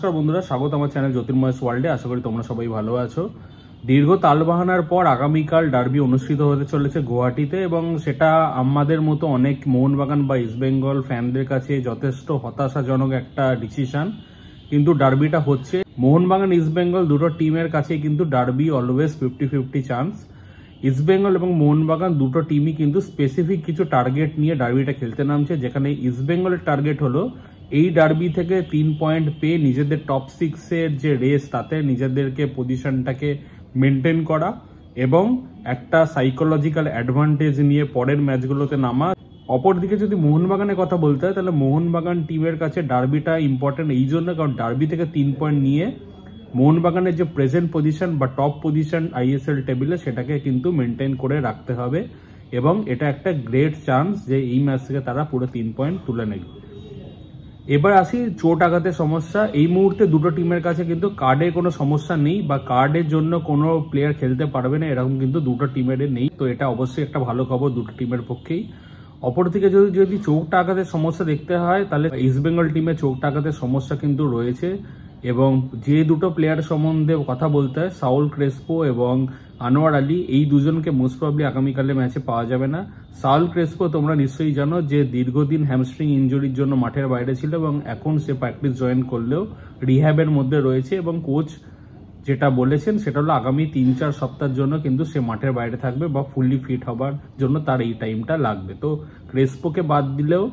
নমস্কার বন্ধুরা, স্বাগত আমার চ্যানেল জ্যোতির্ময় ওয়ার্ল্ডে। আশা করি তোমরা সবাই ভালো আছো। দীর্ঘ তালবাহানার পর আগামীকাল ডার্বি অনুষ্ঠিত হতে চলেছে গুয়াহাটিতে, এবং সেটা আমাদের মতো অনেক মোহনবাগান বা ইস্টবেঙ্গল ফ্যানদের কাছে যথেষ্ট হতাশাজনক একটা ডিসিশন। কিন্তু ডার্বিটা হচ্ছে মোহনবাগান ইস্টবেঙ্গল দুটো টিমের কাছে, কিন্তু ডার্বি অলওয়েজ 50-50 চান্স। ইস্টবেঙ্গল এবং মোহনবাগান দুটো টিমই কিন্তু স্পেসিফিক কিছু টার্গেট নিয়ে ডার্বিটা খেলতে নামছে, যেখানে ইস্টবেঙ্গলের টার্গেট হলো এই ডার্বি থেকে 3 পয়েন্ট পেয়ে নিজেদের টপ 6-এর যে রেস তাতে নিজেদেরকে পজিশনটাকে মেনটেন করা এবং একটা সাইকোলজিক্যাল অ্যাডভান্টেজ নিয়ে পরের ম্যাচগুলোতে নামা। অপরদিকে যদি মোহনবাগানের কথা বলতে হয়, তাহলে মোহনবাগান টিমের কাছে ডার্বিটা ইম্পর্টেন্ট এই জন্য, কারণ ডার্বি থেকে 3 পয়েন্ট নিয়ে মোহনবাগানের যে প্রেজেন্ট পজিশন বা টপ পজিশন আইএসএল টেবিলে সেটাকে কিন্তু মেনটেন করে রাখতে হবে, এবং এটা একটা গ্রেট চান্স যে এই ম্যাচ থেকে তারা পুরো 3 পয়েন্ট তুলে নেবে। এবার আসি চোট আঘাতের সমস্যা। এই মুহূর্তে দুটো টিমের কাছে কিন্তু কার্ডের কোনো সমস্যা নেই, বা কার্ডের জন্য কোনো প্লেয়ার খেলতে পারবে না এরকম কিন্তু দুটো টিমের নেই। তো এটা অবশ্যই একটা ভালো খবর দুটো টিমের পক্ষেই। অপরদিকে যদি চোট আঘাতের সমস্যা দেখতে হয়, তাহলে ইস্টবেঙ্গল টিমে চোট আঘাতের সমস্যা কিন্তু রয়েছে, এবং যে দুটো প্লেয়ার সম্বন্ধে কথা বলতে হয়, সাউল ক্রেসপো এবং আনোয়ার আলী, এই দুজনকে মোস্ট প্রবলি আগামীকালের ম্যাচে পাওয়া যাবে না। সাউল ক্রেসপো তোমরা নিশ্চয়ই জানো যে দীর্ঘদিন হ্যামস্ট্রিং ইনজুরির জন্য মাঠের বাইরে ছিল, এবং এখন সে প্র্যাকটিস জয়েন করলেও রিহ্যাবের মধ্যে রয়েছে, এবং কোচ যেটা বলেছেন সেটা হলো আগামী 3-4 সপ্তাহের জন্য কিন্তু সে মাঠের বাইরে থাকবে, বা ফুললি ফিট হবার জন্য তার এই টাইমটা লাগবে। তো ক্রেসপোকে বাদ দিলেও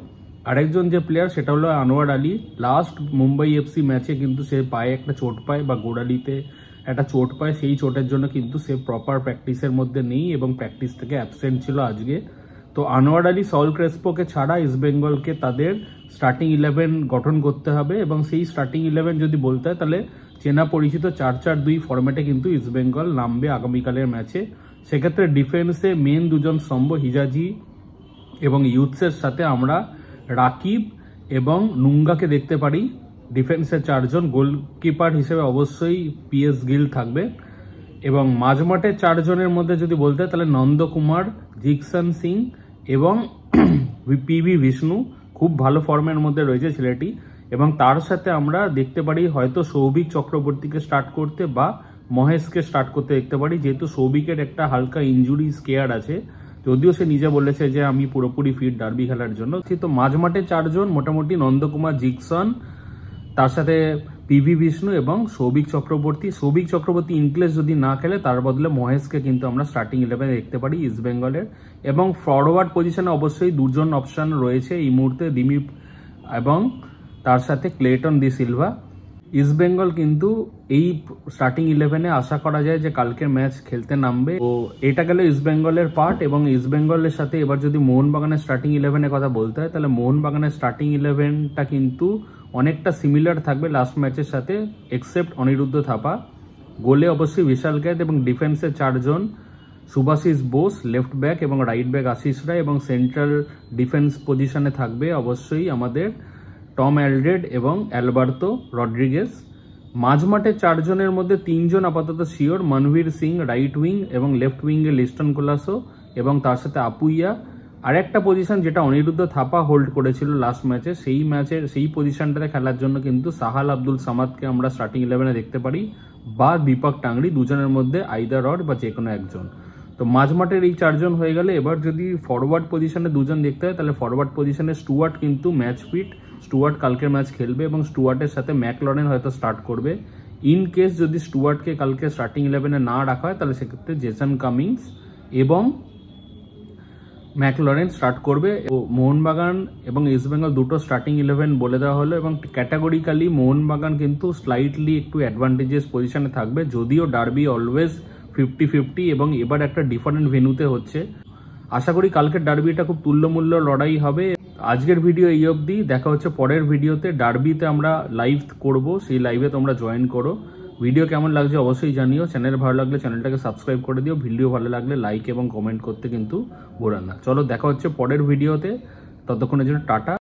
আরেকজন যে প্লেয়ার সেটা হলো আনোয়ার আলী। লাস্ট মুম্বাই এফসি ম্যাচে কিন্তু সে পায়ে একটা চোট পায়, বা গোড়ালিতে একটা চোট পায়, সেই চোটের জন্য কিন্তু সে প্রপার প্র্যাকটিসের মধ্যে নেই এবং প্র্যাকটিস থেকে অ্যাবসেন্ট ছিল আজকে। তো আনোয়ার আলী, সাউল ক্রেসপোকে ছাড়া ইস্টবেঙ্গলকে তাদের স্টার্টিং 11 গঠন করতে হবে, এবং সেই স্টার্টিং 11 যদি বলতে হয় তাহলে চেনা পরিচিত 4-4-2 ফরম্যাটে কিন্তু ইস্টবেঙ্গল নামবে আগামীকালের ম্যাচে। সেক্ষেত্রে ডিফেন্সে মেন দুজন স্তম্ভ হিজাজি এবং ইউথসের সাথে আমরা রাকিব এবং নুঙ্গাকে দেখতে পারি। ডিফেন্সের 4 জন, গোলকিপার হিসেবে অবশ্যই পিএস গিল থাকবে, এবং মাঝমাঠে 4 জনের মধ্যে যদি বলতে হয় তাহলে নন্দকুমার, জিকসন সিং এবং পিভি বিষ্ণু খুব ভালো ফর্মের মধ্যে রয়েছে ছেলেটি, এবং তার সাথে আমরা দেখতে পারি হয়তো সৌভিক চক্রবর্তীকে স্টার্ট করতে বা মহেশকে স্টার্ট করতে দেখতে পারি, যেহেতু সৌভিকের একটা হালকা ইনজুরি স্কেয়ার আছে, যদিও সে নিজে বলেছে যে আমি পুরোপুরি ফিট ডার্বি খেলার জন্য। তো মাঝমাঠে 4 জন মোটামুটি নন্দকুমার, জিকসন, তার সাথে পিভি বিষ্ণু এবং সৌভিক চক্রবর্তী ইনকেস যদি না খেলে তার বদলে মহেশকে কিন্তু আমরা স্টার্টিং 11 দেখতে পারি ইস্টবেঙ্গলের। এবং ফরওয়ার্ড পজিশনে অবশ্যই 2 জন অপশন রয়েছে এই মুহূর্তে, দিলীপ এবং তার সাথে ক্লেটন ডি সিলভা। ইস্টবেঙ্গল কিন্তু এই স্টার্টিং 11-এ আশা করা যায় যে কালকের ম্যাচ খেলতে নামবে। তো এটা গেল ইস্টবেঙ্গলের পার্ট, এবং ইস্টবেঙ্গলের সাথে এবার যদি মোহনবাগানের স্টার্টিং 11-এর কথা বলতে হয়, তাহলে মোহনবাগানের স্টার্টিং 11টা কিন্তু অনেকটা সিমিলার থাকবে লাস্ট ম্যাচের সাথে, এক্সেপ্ট অনিরুদ্ধ থাপা। গোলে অবশ্যই বিশাল ক্যাদ, এবং ডিফেন্সে 4 জন, সুভাশিস বোস লেফট ব্যাক এবং রাইট ব্যাক আশিস রায়, এবং সেন্ট্রাল ডিফেন্স পজিশনে থাকবে অবশ্যই আমাদের টম অ্যালড্রেড এবং অ্যালবার্তো রড্রিগেজ। মাঝমাঠে 4 জনের মধ্যে 3 জন আপাতত sure, Manvir Singh right wing এবং লেফট উইংয়ে লিস্টন কোলাসো এবং তার সাথে আপুইয়া। আর একটা পজিশন যেটা অনিরুদ্ধ থাপা হোল্ড করেছিল লাস্ট ম্যাচে, সেই পজিশনটাতে খেলার জন্য কিন্তু সাহাল আব্দুল সামাদকে আমরা স্টার্টিং 11-এ দেখতে পারি, বা দীপক টাংরি, দুজনের মধ্যে আইদার অর বা যে কোনো একজন। তো মাঝমাঠের এই 4 জন হয়ে গেলে এবার যদি ফরওয়ার্ড পজিশনে 2 জন দেখতে হয়, তাহলে ফরওয়ার্ড পজিশনে স্টুয়ার্ট কিন্তু ম্যাচ ফিট, স্টুয়ার্ট কালকের ম্যাচ খেলবে, এবং স্টুয়ার্টের সাথে ম্যাকলরেন হয়তো স্টার্ট করবে। ইন কেস যদি স্টুয়ার্টকে কালকে স্টার্টিং 11-এ না রাখা হয়, তাহলে সেক্ষেত্রে জেসন কামিংস এবং ম্যাকলরেন স্টার্ট করবে। মোহনবাগান এবং ইস্টবেঙ্গল দুটো স্টার্টিং 11 বলে দেওয়া হলো, এবং ক্যাটাগরিক্যালি মোহনবাগান কিন্তু স্লাইটলি একটু অ্যাডভান্টেজেস পজিশনে থাকবে, যদিও ডার্বি অলওয়েজ 50-50, এবং এবার একটা ডিফারেন্ট ভেন্যুতে হচ্ছে। আশা করি কালকের ডার্বিটা খুব তুল্যমূল্য লড়াই হবে। আজকের ভিডিও এই অবধি, দেখা হচ্ছে পরের ভিডিওতে। ডার্বিতে আমরা লাইভ করব, সেই লাইভে তোমরা জয়েন করো। ভিডিও কেমন লাগছে অবশ্যই জানিও। চ্যানেল ভালো লাগলে চ্যানেলটাকে সাবস্ক্রাইব করে দিও। ভিডিও ভালো লাগলে লাইক এবং কমেন্ট করতে কিন্তু ভুলো না। চলো দেখা হচ্ছে পরের ভিডিওতে, ততক্ষণের জন্য টাটা।